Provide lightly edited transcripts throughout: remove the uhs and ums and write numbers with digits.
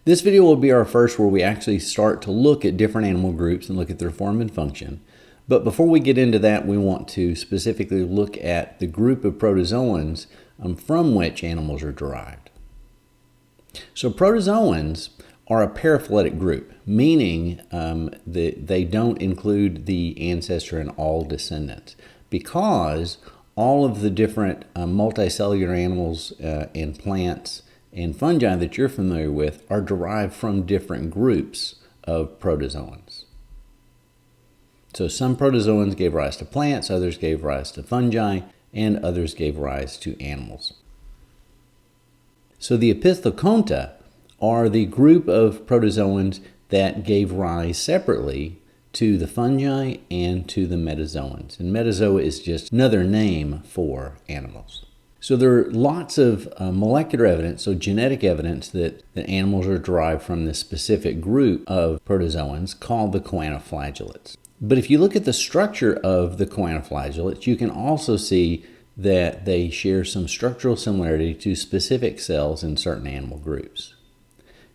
This video will be our first where we actually start to look at different animal groups and look at their form and function. But before we get into that, we want to specifically look at the group of protozoans from which animals are derived. So protozoans are a paraphyletic group, meaning that they don't include the ancestor in all descendants, because all of the different multicellular animals and plants and fungi that you're familiar with are derived from different groups of protozoans. So some protozoans gave rise to plants, others gave rise to fungi, and others gave rise to animals. So the Opisthokonta are the group of protozoans that gave rise separately to the fungi and to the metazoans. And metazoa is just another name for animals. So there are lots of molecular evidence, so genetic evidence that animals are derived from this specific group of protozoans called the Choanoflagellates. But if you look at the structure of the Choanoflagellates, you can also see that they share some structural similarity to specific cells in certain animal groups.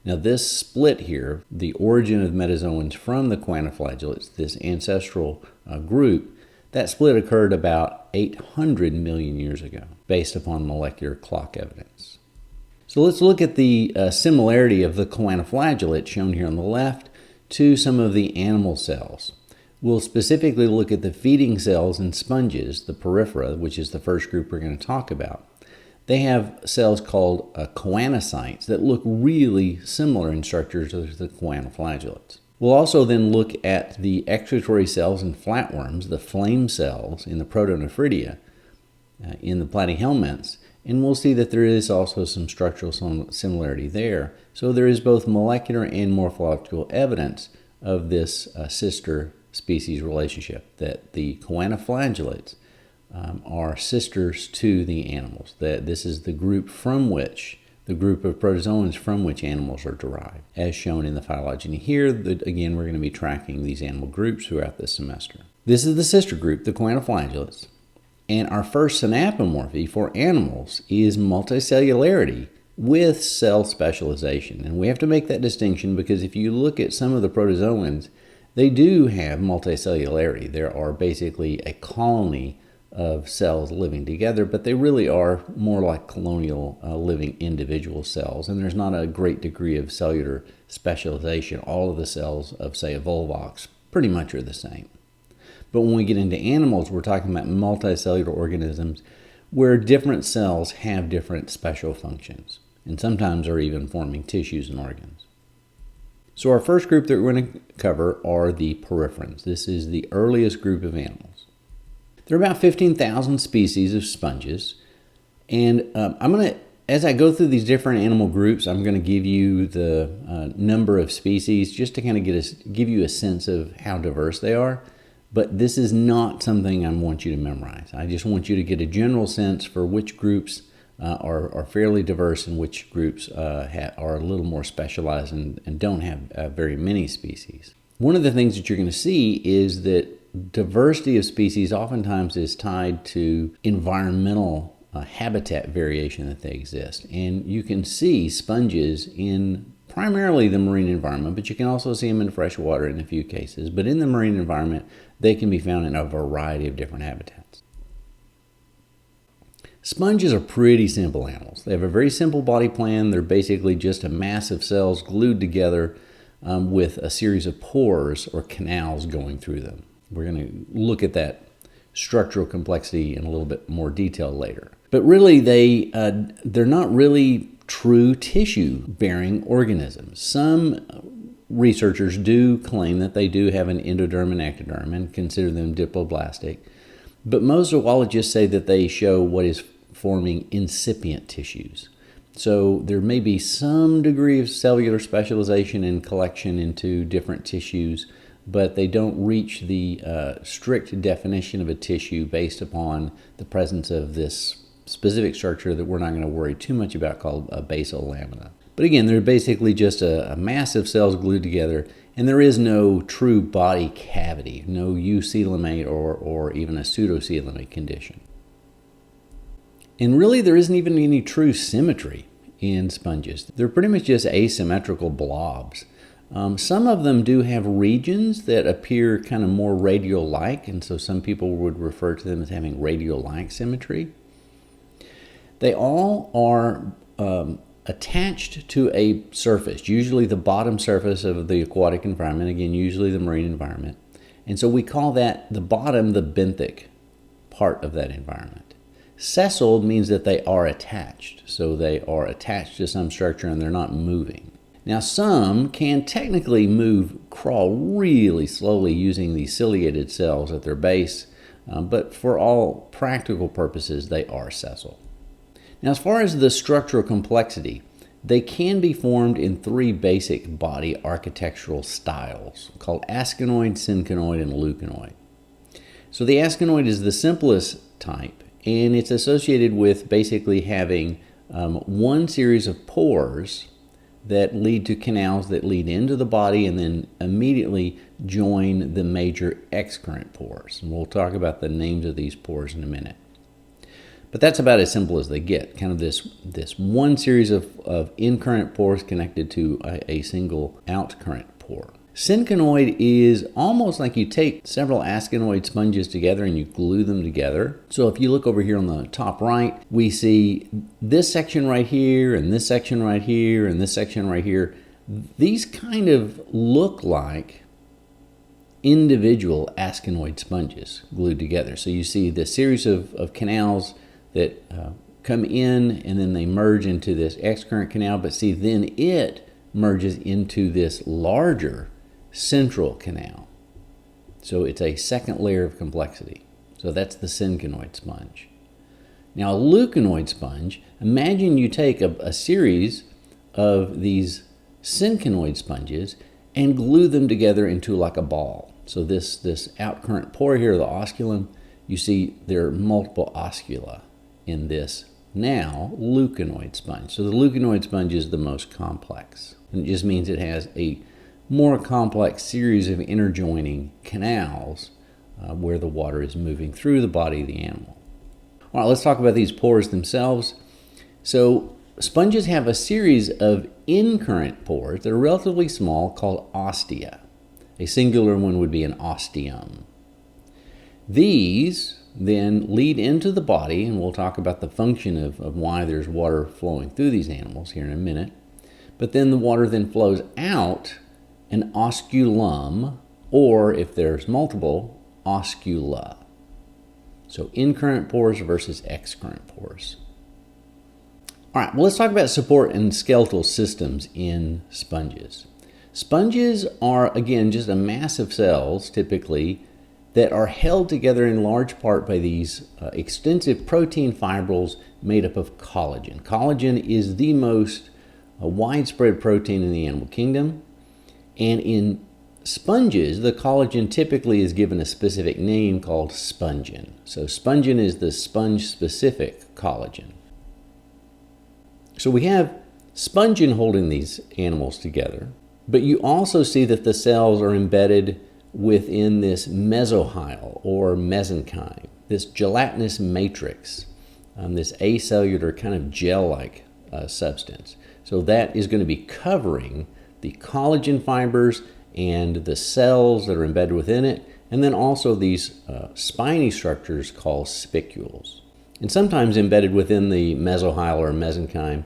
Now this split here, the origin of metazoans from the Choanoflagellates, this ancestral group, that split occurred about 800 million years ago, based upon molecular clock evidence. So let's look at the similarity of the Choanoflagellate, shown here on the left, to some of the animal cells. We'll specifically look at the feeding cells in sponges, the porifera, which is the first group we're going to talk about. They have cells called choanocytes that look really similar in structure to the Choanoflagellates. We'll also then look at the excretory cells in flatworms, the flame cells in the Protonephridia, in the platyhelminths, and we'll see that there is also some structural similarity there. So there is both molecular and morphological evidence of this sister species relationship, that the Choanoflagellates are sisters to the animals, that this is the group of protozoans from which animals are derived, as shown in the phylogeny here. Again, we're going to be tracking these animal groups throughout this semester. This is the sister group, the Choanoflagellates, and our first synapomorphy for animals is multicellularity with cell specialization. And we have to make that distinction because if you look at some of the protozoans, they do have multicellularity. There are basically a colony of cells living together, but they really are more like colonial living individual cells, and there's not a great degree of cellular specialization. All of the cells of, say, a volvox pretty much are the same. But when we get into animals, we're talking about multicellular organisms where different cells have different special functions, and sometimes are even forming tissues and organs. So our first group that we're going to cover are the poriferans. This is the earliest group of animals. There are about 15,000 species of sponges, and as I go through these different animal groups, I'm going to give you the number of species just to kind of give you a sense of how diverse they are. But this is not something I want you to memorize. I just want you to get a general sense for which groups are fairly diverse and which groups are a little more specialized and don't have very many species. One of the things that you're going to see is that diversity of species oftentimes is tied to environmental habitat variation that they exist. And you can see sponges in primarily the marine environment, but you can also see them in freshwater in a few cases. But in the marine environment, they can be found in a variety of different habitats. Sponges are pretty simple animals. They have a very simple body plan. They're basically just a mass of cells glued together with a series of pores or canals going through them. We're going to look at that structural complexity in a little bit more detail later. But really, they're not really true tissue-bearing organisms. Some researchers do claim that they do have an endoderm and ectoderm and consider them diploblastic. But most zoologists say that they show what is forming incipient tissues. So there may be some degree of cellular specialization and collection into different tissues, but they don't reach the strict definition of a tissue based upon the presence of this specific structure that we're not going to worry too much about called a basal lamina. But again, they're basically just a mass of cells glued together, and there is no true body cavity, no eucoelomate or even a pseudocoelomate condition. And really, there isn't even any true symmetry in sponges. They're pretty much just asymmetrical blobs. Some of them do have regions that appear kind of more radial-like, and so some people would refer to them as having radial-like symmetry. They all are attached to a surface, usually the bottom surface of the aquatic environment, again, usually the marine environment. And so we call that the bottom, the benthic part of that environment. Sessile means that they are attached, so they are attached to some structure and they're not moving. Now some can technically crawl really slowly using these ciliated cells at their base, but for all practical purposes they are sessile. Now as far as the structural complexity, they can be formed in three basic body architectural styles called asconoid, synconoid, and leuconoid. So the asconoid is the simplest type, and it's associated with basically having one series of pores that lead to canals that lead into the body and then immediately join the major excurrent pores. And we'll talk about the names of these pores in a minute. But that's about as simple as they get, kind of this one series of incurrent pores connected to a single outcurrent pore. Synconoid is almost like you take several asconoid sponges together and you glue them together. So if you look over here on the top right, we see this section right here, and this section right here, and this section right here. These kind of look like individual asconoid sponges glued together. So you see this series of canals that come in and then they merge into this excurrent canal, but see then it merges into this larger central canal. So it's a second layer of complexity. So that's the synconoid sponge. Now a leuconoid sponge, imagine you take a series of these synconoid sponges and glue them together into like a ball. So this outcurrent pore here, the osculum, you see there are multiple oscula in this now leuconoid sponge. So the leuconoid sponge is the most complex. And it just means it has a more complex series of interjoining canals where the water is moving through the body of the animal. All right, let's talk about these pores themselves. So sponges have a series of incurrent pores that are relatively small called ostia. A singular one would be an ostium. These then lead into the body, and we'll talk about the function of why there's water flowing through these animals here in a minute. But then the water then flows out an osculum, or if there's multiple, oscula. So incurrent pores versus excurrent pores. All right, well, let's talk about support and skeletal systems in sponges. Sponges are, again, just a mass of cells, typically, that are held together in large part by these extensive protein fibrils made up of collagen. Collagen is the most widespread protein in the animal kingdom. And in sponges, the collagen typically is given a specific name called spongin. So spongin is the sponge-specific collagen. So we have spongin holding these animals together, but you also see that the cells are embedded within this mesohyle or mesenchyme, this gelatinous matrix, this acellular kind of gel-like substance. So that is going to be covering the collagen fibers and the cells that are embedded within it, and then also these spiny structures called spicules. And sometimes embedded within the mesohyle or mesenchyme,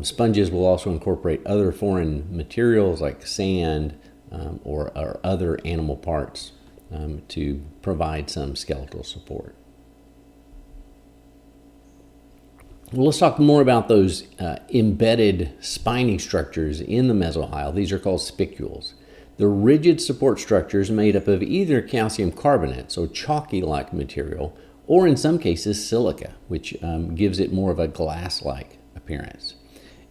sponges will also incorporate other foreign materials like sand or other animal parts to provide some skeletal support. Well, let's talk more about those embedded spiny structures in the mesohyle. These are called spicules. They're rigid support structures made up of either calcium carbonate, so chalky-like material, or in some cases silica, which gives it more of a glass-like appearance.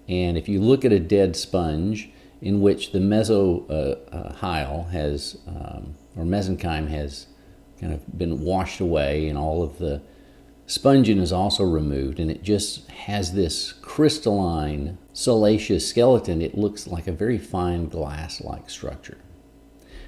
And if you look at a dead sponge in which the mesohyle has, or mesenchyme has kind of been washed away and all of the spongin is also removed, and it just has this crystalline, siliceous skeleton, it looks like a very fine glass-like structure.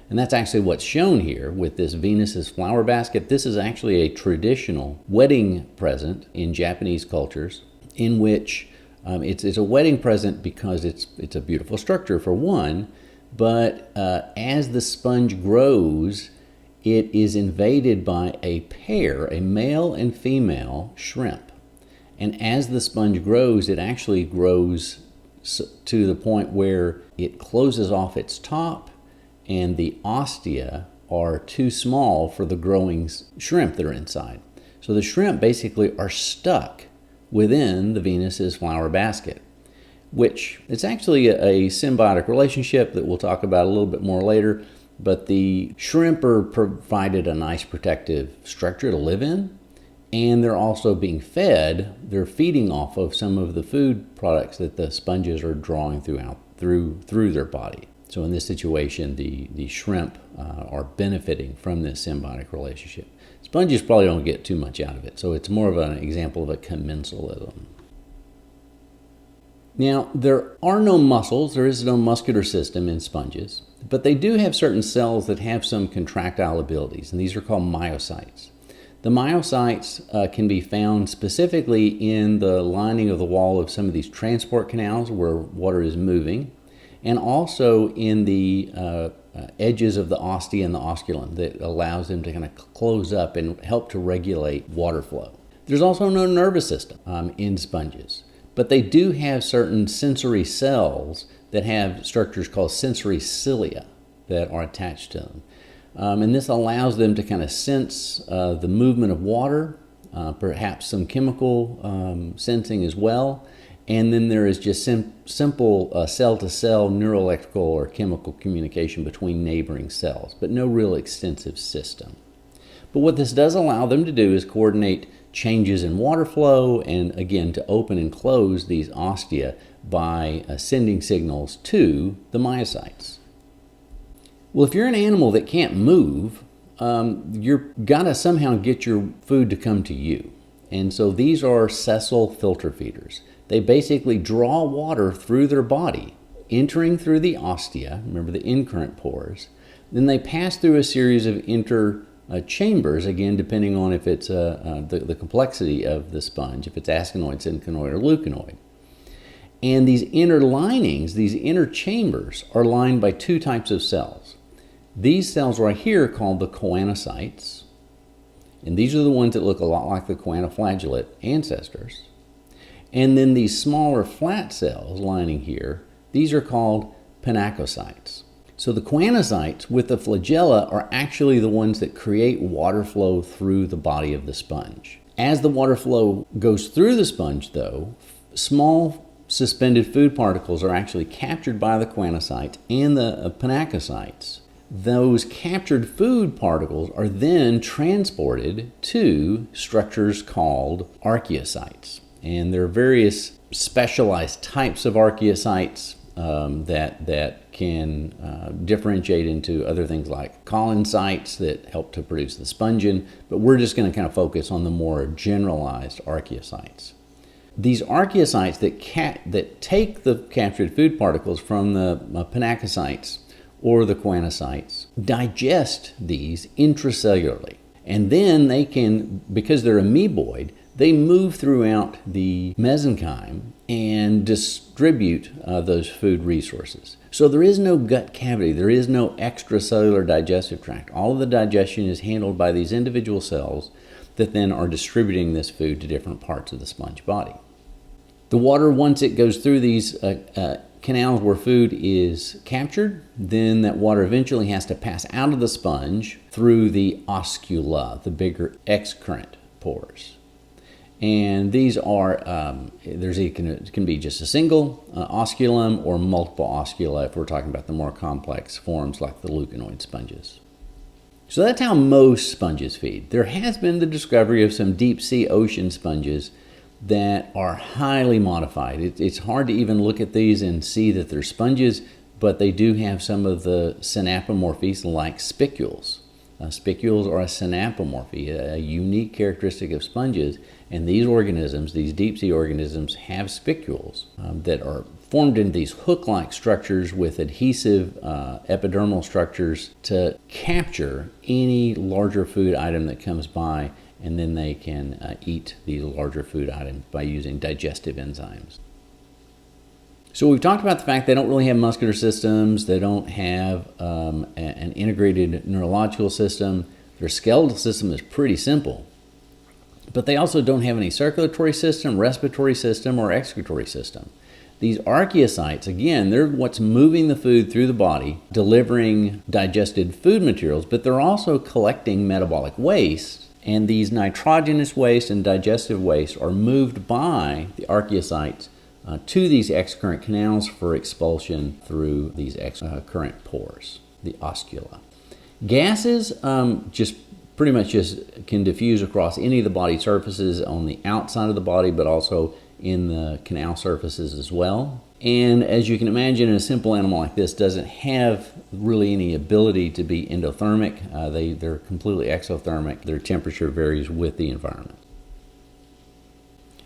And that's actually what's shown here with this Venus's flower basket. This is actually a traditional wedding present in Japanese cultures in which It's a wedding present because it's a beautiful structure for one, but as the sponge grows, it is invaded by a pair, a male and female shrimp. And as the sponge grows, it actually grows to the point where it closes off its top and the ostia are too small for the growing shrimp that are inside. So the shrimp basically are stuck within the Venus's flower basket, which it's actually a symbiotic relationship that we'll talk about a little bit more later, but the shrimp are provided a nice protective structure to live in, and they're also being fed. They're feeding off of some of the food products that the sponges are drawing through their body. So in this situation, the shrimp are benefiting from this symbiotic relationship. Sponges probably don't get too much out of it, so it's more of an example of a commensalism. Now, there are no muscles, there is no muscular system in sponges, but they do have certain cells that have some contractile abilities, and these are called myocytes. The myocytes can be found specifically in the lining of the wall of some of these transport canals where water is moving, and also in the edges of the ostia and the osculum that allows them to kind of close up and help to regulate water flow. There's also no nervous system in sponges, but they do have certain sensory cells that have structures called sensory cilia that are attached to them. And this allows them to kind of sense the movement of water, perhaps some chemical sensing as well. And then there is just simple cell-to-cell neuroelectrical or chemical communication between neighboring cells, but no real extensive system. But what this does allow them to do is coordinate changes in water flow and, again, to open and close these ostia by sending signals to the myocytes. Well, if you're an animal that can't move, you've got to somehow get your food to come to you. And so these are sessile filter feeders. They basically draw water through their body, entering through the ostia, remember the in-current pores. Then they pass through a series of chambers, again, depending on if it's the complexity of the sponge, if it's asconoid, synconoid, or leuconoid. And these inner linings, these inner chambers, are lined by two types of cells. These cells right here are called the choanocytes, and these are the ones that look a lot like the choanoflagellate ancestors. And then these smaller flat cells lining here, these are called pinacocytes. So the choanocytes with the flagella are actually the ones that create water flow through the body of the sponge. As the water flow goes through the sponge, though, small suspended food particles are actually captured by the choanocytes and the pinacocytes. Those captured food particles are then transported to structures called archaeocytes. And there are various specialized types of archaeocytes that can differentiate into other things like collencytes that help to produce the spongin, but we're just going to kind of focus on the more generalized archaeocytes. These archaeocytes that take the captured food particles from the pinacocytes or the choanocytes digest these intracellularly. And then they can, because they're amoeboid, they move throughout the mesenchyme and distribute those food resources. So there is no gut cavity, there is no extracellular digestive tract. All of the digestion is handled by these individual cells that then are distributing this food to different parts of the sponge body. The water, once it goes through these canals where food is captured, then that water eventually has to pass out of the sponge through the oscula, the bigger excurrent pores. And these are, it can be just a single osculum or multiple oscula if we're talking about the more complex forms like the leuconoid sponges. So that's how most sponges feed. There has been the discovery of some deep sea ocean sponges that are highly modified. It's hard to even look at these and see that they're sponges, but they do have some of the synapomorphies like spicules. Spicules are a synapomorphy, a unique characteristic of sponges, and these organisms, these deep sea organisms, have spicules that are formed in these hook-like structures with adhesive epidermal structures to capture any larger food item that comes by, and then they can eat these larger food items by using digestive enzymes. So we've talked about the fact they don't really have muscular systems, they don't have an integrated neurological system. Their skeletal system is pretty simple. But they also don't have any circulatory system, respiratory system, or excretory system. These archaeocytes, again, they're what's moving the food through the body, delivering digested food materials, but they're also collecting metabolic waste. And these nitrogenous waste and digestive waste are moved by the archaeocytes to these excurrent canals for expulsion through these excurrent pores, the oscula. Gases just pretty much just can diffuse across any of the body surfaces on the outside of the body, but also in the canal surfaces as well. And as you can imagine, a simple animal like this doesn't have really any ability to be endothermic. They're completely exothermic. Their temperature varies with the environment.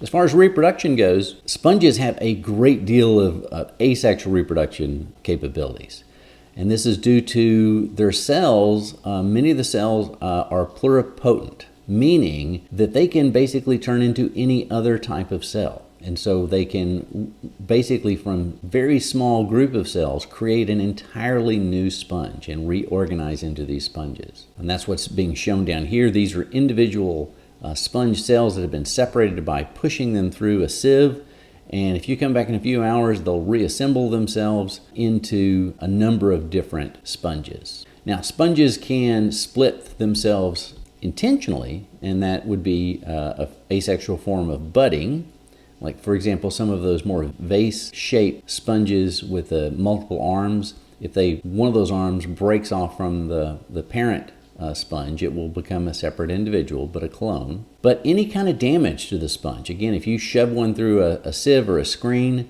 As far as reproduction goes, sponges have a great deal of asexual reproduction capabilities. And this is due to their cells. Many of the cells are pluripotent, meaning that they can basically turn into any other type of cell. And so they can basically, from a very small group of cells, create an entirely new sponge and reorganize into these sponges. And that's what's being shown down here. These are individual sponge cells that have been separated by pushing them through a sieve. And if you come back in a few hours, they'll reassemble themselves into a number of different sponges. Now, sponges can split themselves intentionally, and that would be an asexual form of budding. Like, for example, some of those more vase-shaped sponges with multiple arms, if one of those arms breaks off from the parent sponge, it will become a separate individual, but a clone. But any kind of damage to the sponge, again, if you shove one through a sieve or a screen,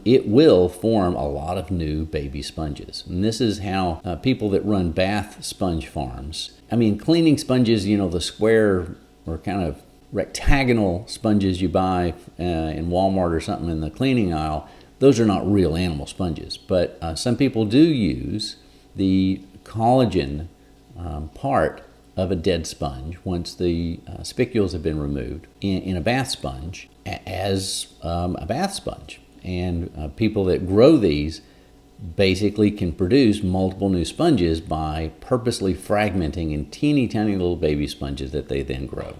it will form a lot of new baby sponges. And this is how people that run bath sponge farms, cleaning sponges, the square or kind of rectagonal sponges you buy in Walmart or something in the cleaning aisle, those are not real animal sponges. But some people do use the collagen part of a dead sponge once the spicules have been removed in a bath sponge as a bath sponge. And people that grow these basically can produce multiple new sponges by purposely fragmenting in teeny tiny little baby sponges that they then grow.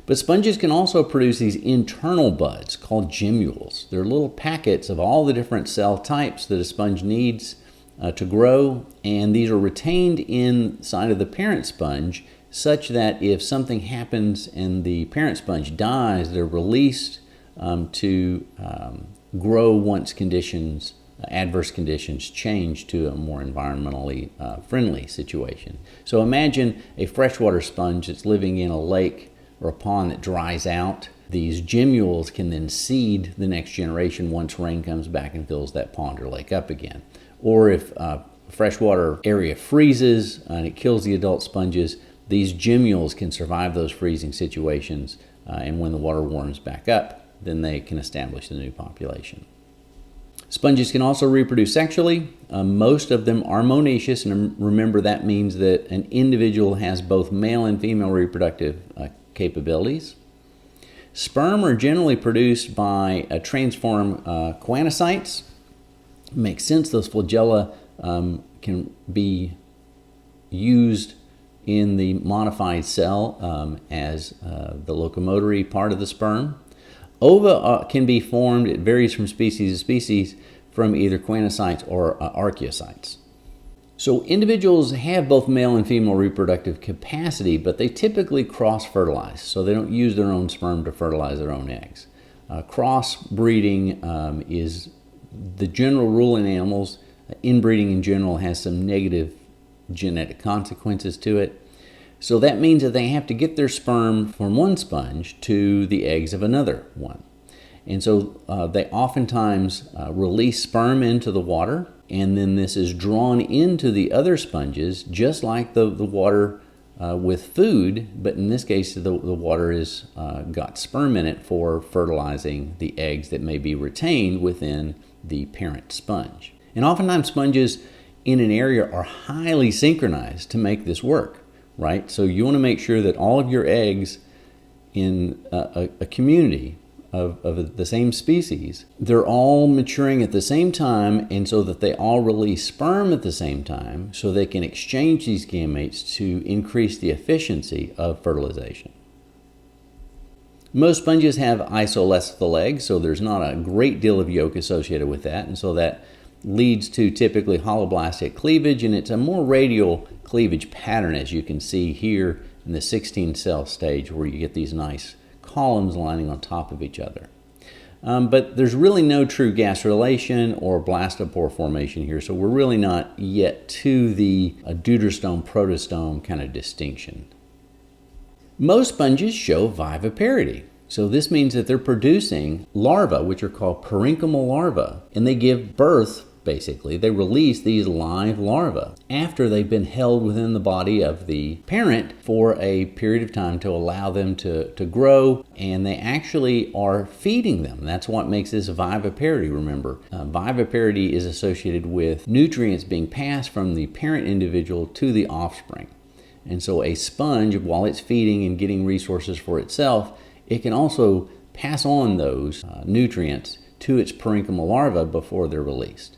But sponges can also produce these internal buds called gemmules. They're little packets of all the different cell types that a sponge needs to grow, and these are retained inside of the parent sponge such that if something happens and the parent sponge dies, they're released to grow once adverse conditions change to a more environmentally friendly situation. So imagine a freshwater sponge that's living in a lake or a pond that dries out. These gemmules can then seed the next generation once rain comes back and fills that pond or lake up again. Or if a freshwater area freezes and it kills the adult sponges, these gemmules can survive those freezing situations, and when the water warms back up, then they can establish the new population. Sponges can also reproduce sexually. Most of them are monoecious, and remember that means that an individual has both male and female reproductive capabilities. Sperm are generally produced by transformed choanocytes. Makes sense, those flagella can be used in the modified cell as the locomotory part of the sperm. Ova can be formed, it varies from species to species, from either choanocytes or archaeocytes. So individuals have both male and female reproductive capacity, but they typically cross-fertilize, so they don't use their own sperm to fertilize their own eggs. Cross-breeding is the general rule in animals. Inbreeding in general has some negative genetic consequences to it. So that means that they have to get their sperm from one sponge to the eggs of another one. And so they oftentimes release sperm into the water, and then this is drawn into the other sponges, just like the water with food, but in this case the water is got sperm in it for fertilizing the eggs that may be retained within the parent sponge. And oftentimes sponges in an area are highly synchronized to make this work, right? So you want to make sure that all of your eggs in a community of the same species, they're all maturing at the same time, and so that they all release sperm at the same time, so they can exchange these gametes to increase the efficiency of fertilization. Most sponges have isolecithal eggs, so there's not a great deal of yolk associated with that, and so that leads to typically holoblastic cleavage, and it's a more radial cleavage pattern, as you can see here in the 16 cell stage, where you get these nice columns lining on top of each other. But there's really no true gastrulation or blastopore formation here, so we're really not yet to the deuterostome protostome kind of distinction. Most sponges show viviparity. So this means that they're producing larvae, which are called parenchymal larvae, and they give birth, basically. They release these live larvae after they've been held within the body of the parent for a period of time to allow them to grow, and they actually are feeding them. That's what makes this viviparity, remember. Viviparity is associated with nutrients being passed from the parent individual to the offspring. And so a sponge, while it's feeding and getting resources for itself, it can also pass on those nutrients to its parenchymal larvae before they're released.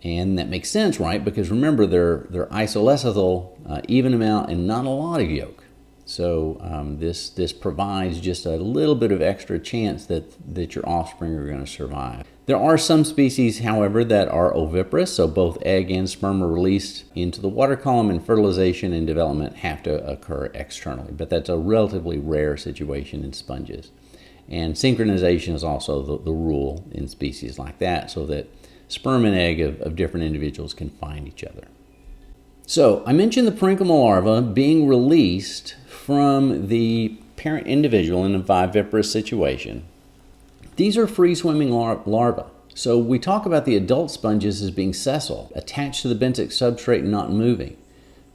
And that makes sense, right? Because remember, they're isolecithal, even amount, and not a lot of yolk. So this provides just a little bit of extra chance that your offspring are going to survive. There are some species, however, that are oviparous, so both egg and sperm are released into the water column, and fertilization and development have to occur externally. But that's a relatively rare situation in sponges. And synchronization is also the rule in species like that, so that sperm and egg of different individuals can find each other. So I mentioned the parenchymal larva being released from the parent individual in a viviparous situation. These are free-swimming larvae. So we talk about the adult sponges as being sessile, attached to the benthic substrate and not moving.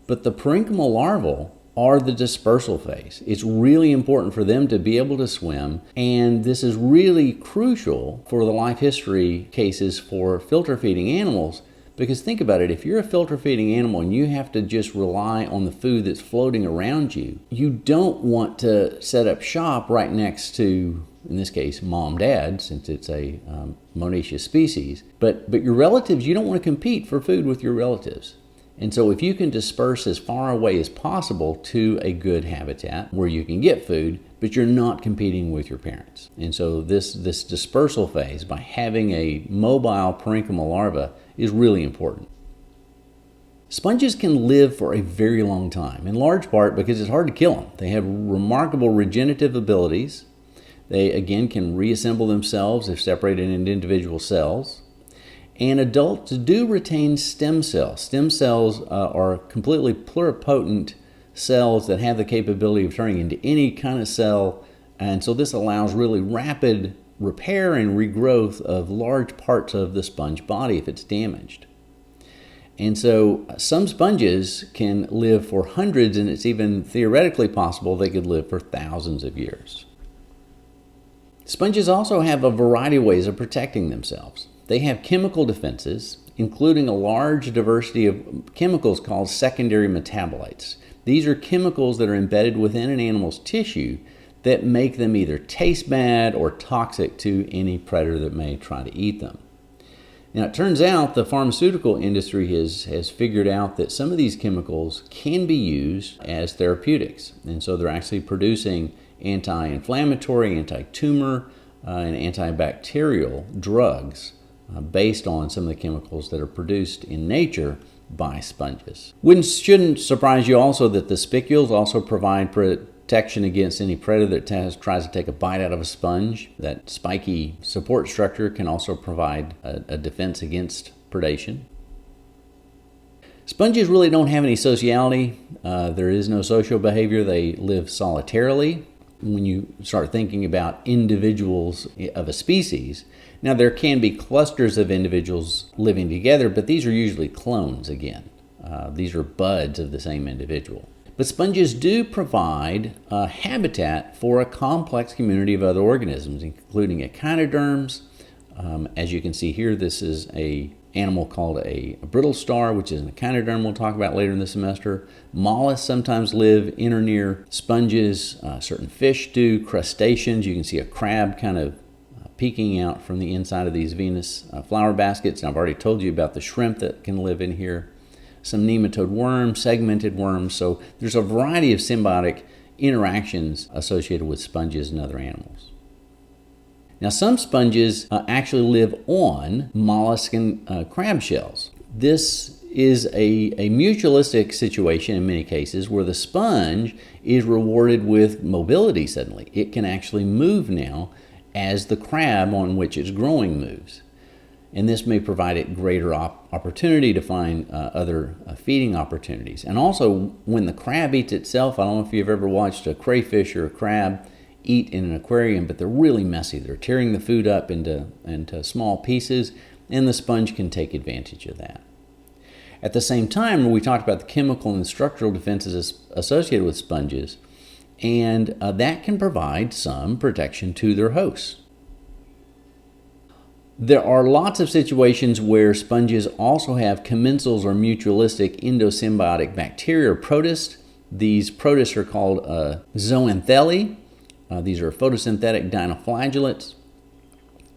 But the parenchymal larvae are the dispersal phase. It's really important for them to be able to swim, and this is really crucial for the life history cases for filter feeding animals, because think about it, if you're a filter feeding animal and you have to just rely on the food that's floating around you, you don't want to set up shop right next to, in this case, mom, dad, since it's a monoecious species. But your relatives, you don't want to compete for food with your relatives. And so if you can disperse as far away as possible to a good habitat where you can get food, but you're not competing with your parents. And so this dispersal phase, by having a mobile parenchymal larva, is really important. Sponges can live for a very long time, in large part because it's hard to kill them. They have remarkable regenerative abilities. They, again, can reassemble themselves if separated into individual cells. And adults do retain stem cells. Stem cells are completely pluripotent cells that have the capability of turning into any kind of cell. And so this allows really rapid repair and regrowth of large parts of the sponge body if it's damaged. And so some sponges can live for hundreds, and it's even theoretically possible they could live for thousands of years. Sponges also have a variety of ways of protecting themselves. They have chemical defenses, including a large diversity of chemicals called secondary metabolites. These are chemicals that are embedded within an animal's tissue that make them either taste bad or toxic to any predator that may try to eat them. Now, it turns out the pharmaceutical industry has figured out that some of these chemicals can be used as therapeutics. And so they're actually producing anti-inflammatory, anti-tumor, and antibacterial drugs based on some of the chemicals that are produced in nature by sponges. Shouldn't surprise you also that the spicules also provide protection against any predator that tries to take a bite out of a sponge. That spiky support structure can also provide a defense against predation. Sponges really don't have any sociality. There is no social behavior. They live solitarily. When you start thinking about individuals of a species, now there can be clusters of individuals living together, but these are usually clones again. These are buds of the same individual. But sponges do provide a habitat for a complex community of other organisms, including echinoderms, As you can see here, this is an animal called a brittle star, which is an echinoderm we'll talk about later in the semester. Mollusks sometimes live in or near sponges. Certain fish do. Crustaceans, you can see a crab kind of peeking out from the inside of these Venus flower baskets. And I've already told you about the shrimp that can live in here. Some nematode worms, segmented worms. So there's a variety of symbiotic interactions associated with sponges and other animals. Now, some sponges actually live on mollusk and crab shells. This is a mutualistic situation in many cases where the sponge is rewarded with mobility suddenly. It can actually move now as the crab on which it's growing moves. And this may provide it greater opportunity to find other feeding opportunities. And also, when the crab eats itself, I don't know if you've ever watched a crayfish or a crab eat in an aquarium, but they're really messy. They're tearing the food up into small pieces, and the sponge can take advantage of that. At the same time, we talked about the chemical and structural defenses associated with sponges, and that can provide some protection to their hosts. There are lots of situations where sponges also have commensals or mutualistic endosymbiotic bacteria or protists. These protists are called zoanthellae. These are photosynthetic dinoflagellates.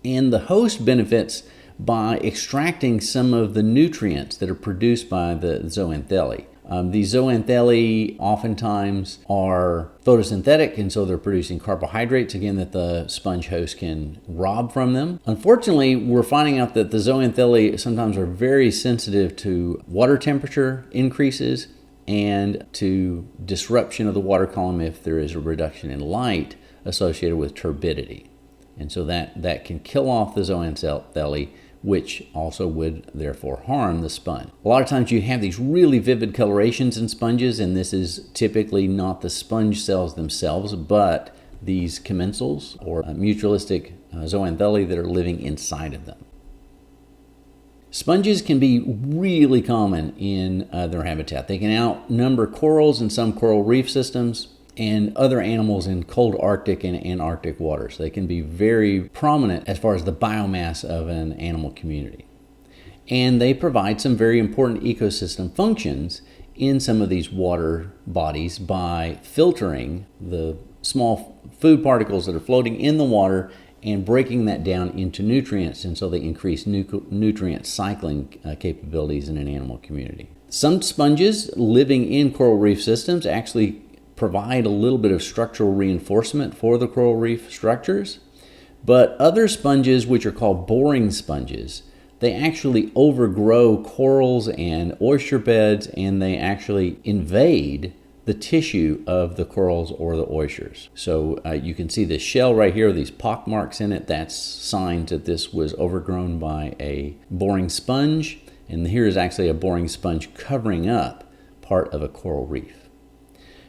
And the host benefits by extracting some of the nutrients that are produced by the zoanthellae. These zoanthellae oftentimes are photosynthetic, and so they're producing carbohydrates, again, that the sponge host can rob from them. Unfortunately, we're finding out that the zoanthellae sometimes are very sensitive to water temperature increases and to disruption of the water column if there is a reduction in light associated with turbidity. And so that can kill off the zoanthellae, which also would therefore harm the sponge. A lot of times you have these really vivid colorations in sponges, and this is typically not the sponge cells themselves, but these commensals or mutualistic zoanthellae that are living inside of them. Sponges can be really common in their habitat. They can outnumber corals in some coral reef systems and other animals in cold Arctic and Antarctic waters. They can be very prominent as far as the biomass of an animal community. And they provide some very important ecosystem functions in some of these water bodies by filtering the small food particles that are floating in the water and breaking that down into nutrients, and so they increase nutrient cycling capabilities in an animal community. Some sponges living in coral reef systems actually provide a little bit of structural reinforcement for the coral reef structures, but other sponges, which are called boring sponges, they actually overgrow corals and oyster beds, and they actually invade the tissue of the corals or the oysters. So you can see the shell right here, these pock marks in it. That's signs that this was overgrown by a boring sponge. And here is actually a boring sponge covering up part of a coral reef.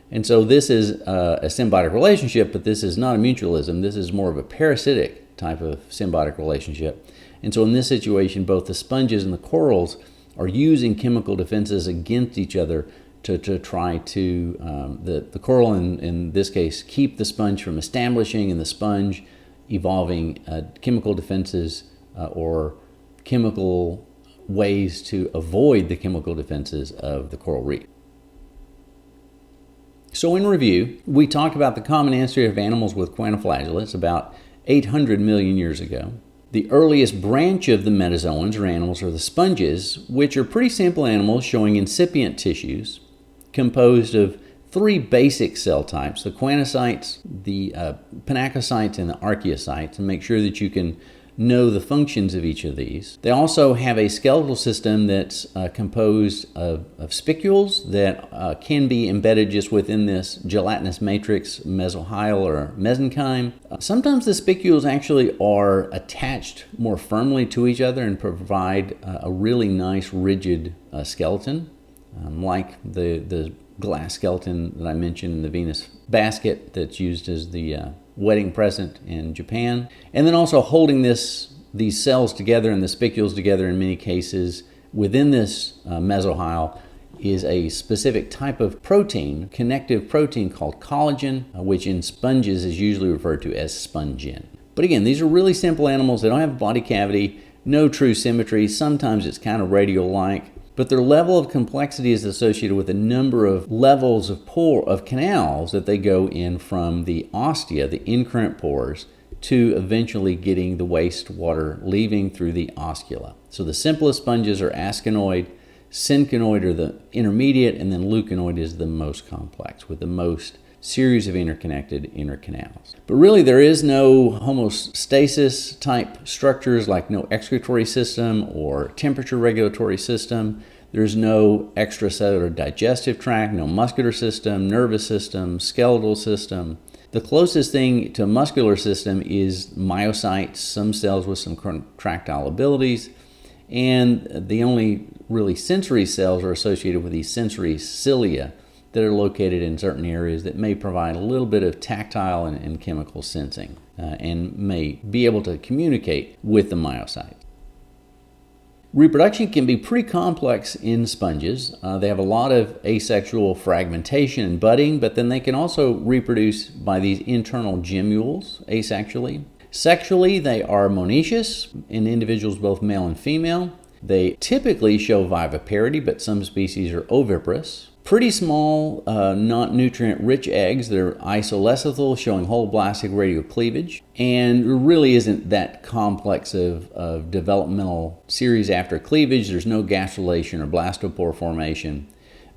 And so this is a symbiotic relationship, but this is not a mutualism. This is more of a parasitic type of symbiotic relationship. And so in this situation, both the sponges and the corals are using chemical defenses against each other to try to, the coral in this case, keep the sponge from establishing, and the sponge evolving chemical defenses or chemical ways to avoid the chemical defenses of the coral reef. So in review, we talked about the common ancestry of animals with choanoflagellates about 800 million years ago. The earliest branch of the metazoans or animals are the sponges, which are pretty simple animals showing incipient tissues composed of three basic cell types, the choanocytes, the pinacocytes, and the archaeocytes, and make sure that you can know the functions of each of these. They also have a skeletal system that's composed of spicules that can be embedded just within this gelatinous matrix, mesohyal or mesenchyme. Sometimes the spicules actually are attached more firmly to each other and provide a really nice rigid skeleton, like the glass skeleton that I mentioned in the Venus basket that's used as the wedding present in Japan. And then also holding these cells together and the spicules together in many cases within this mesohyal is a specific type of protein, connective protein called collagen, which in sponges is usually referred to as spongin. But again, these are really simple animals. They don't have a body cavity, no true symmetry. Sometimes it's kind of radial-like. But their level of complexity is associated with a number of levels of canals that they go in from the ostia, the incurrent pores, to eventually getting the wastewater leaving through the oscula. So the simplest sponges are asconoid, synconoid are the intermediate, and then leuconoid is the most complex with the most series of interconnected inner canals. But really there is no homeostasis type structures, like no excretory system or temperature regulatory system. There's no extracellular digestive tract, no muscular system, nervous system, skeletal system. The closest thing to a muscular system is myocytes, some cells with some contractile abilities, and the only really sensory cells are associated with these sensory cilia that are located in certain areas that may provide a little bit of tactile and chemical sensing and may be able to communicate with the myocytes. Reproduction can be pretty complex in sponges. They have a lot of asexual fragmentation and budding, but then they can also reproduce by these internal gemmules asexually. Sexually, they are monoecious in individuals both male and female. They typically show viviparity, but some species are oviparous. Pretty small, not nutrient-rich eggs. They're isolecithal, showing holoblastic radiocleavage, and really isn't that complex of developmental series after cleavage. There's no gastrulation or blastopore formation,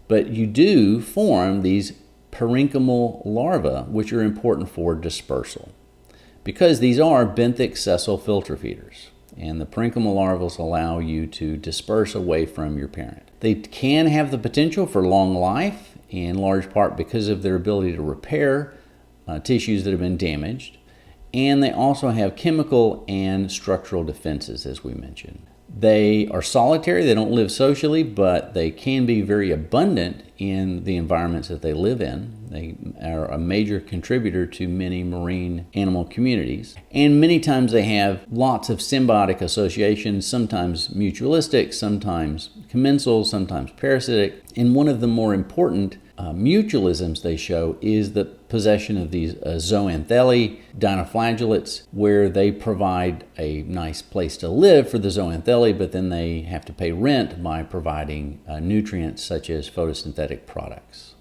but you do form these parenchymal larvae, which are important for dispersal, because these are benthic sessile filter feeders, and the parenchymal larvae allow you to disperse away from your parent. They can have the potential for long life, in large part because of their ability to repair tissues that have been damaged, and they also have chemical and structural defenses, as we mentioned. They are solitary, they don't live socially, but they can be very abundant in the environments that they live in. They are a major contributor to many marine animal communities. And many times they have lots of symbiotic associations, sometimes mutualistic, sometimes commensal, sometimes parasitic. And one of the more important mutualisms they show is the possession of these zooanthellae, dinoflagellates, where they provide a nice place to live for the zooanthellae, but then they have to pay rent by providing nutrients such as photosynthetic products.